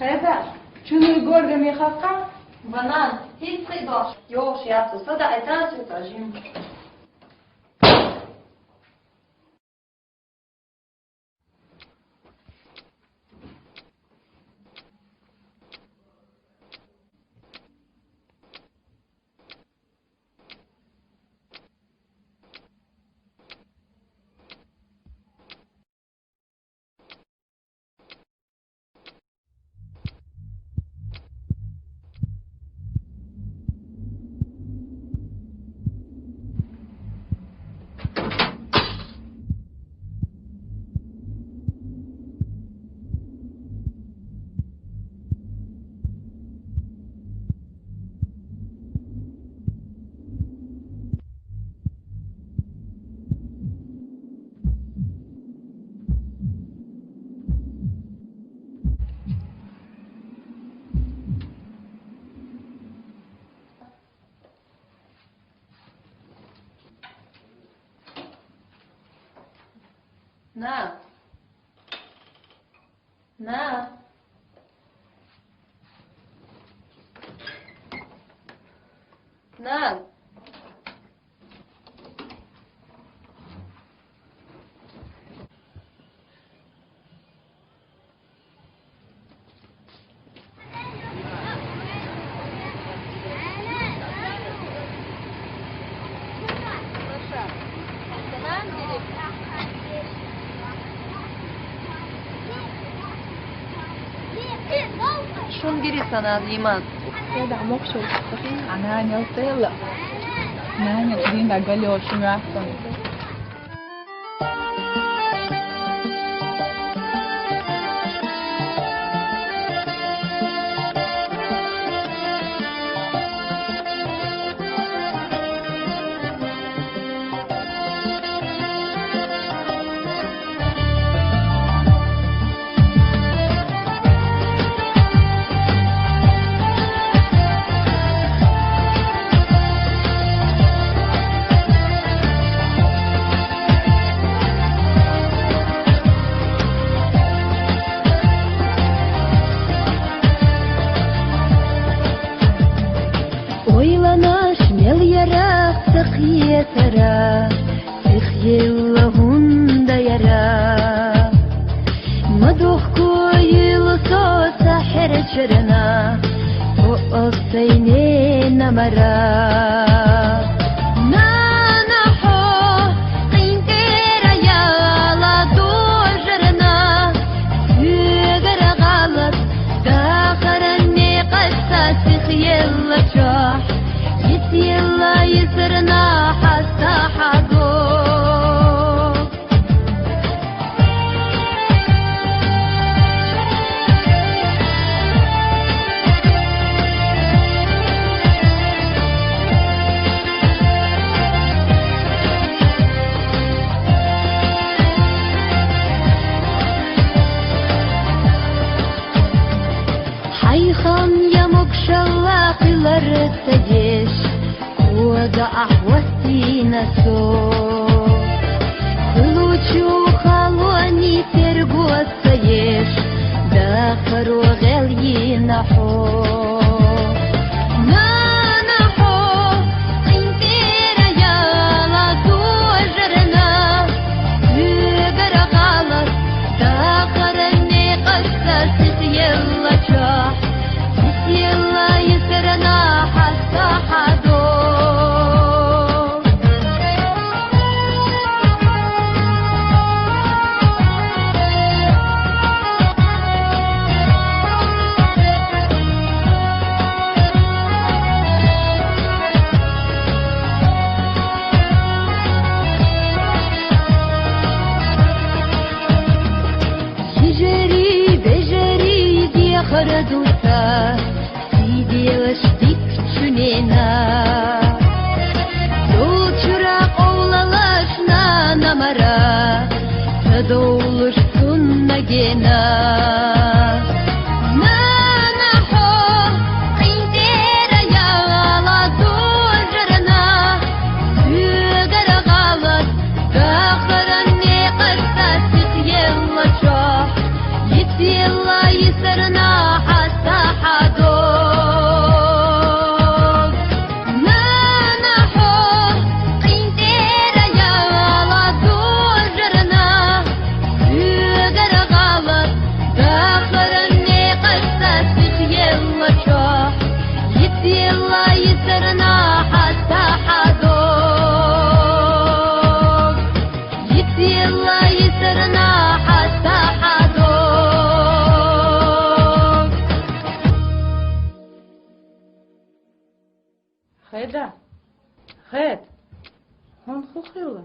Peder, чуну гордо мехака? Банан, hiç kıyboş. Yok yaptıysa da eten sütacım. Na. Na. Na. شون گیری سند ایمان یادم مخشو أنا نوصل نانيا تدين قالي وشو راسن ترى تخيل لهن ديرا مدوخ كويل صوت ساحر شرنا وقصينين مرا يلا جاح يلا يسرنا حتى حدو حيخم يمك شواقي التجيش ودع وستينا سو لوچو خالوني ترقو السيش داخر وغلي نحو يلا يسرنا حتى حدو يجري بجري دي خردوتا Девочки чунена, Долчурак оулалаш на намара, Садоулуш суннагена. Нанахо, индера яла дожрана, Зүгара галат, Дахаран не кастасик елла чах, Етела есарна يلا يسرنا حتى حدود يلا يسرنا حتى حدود خيدا خيد هون خوخيولا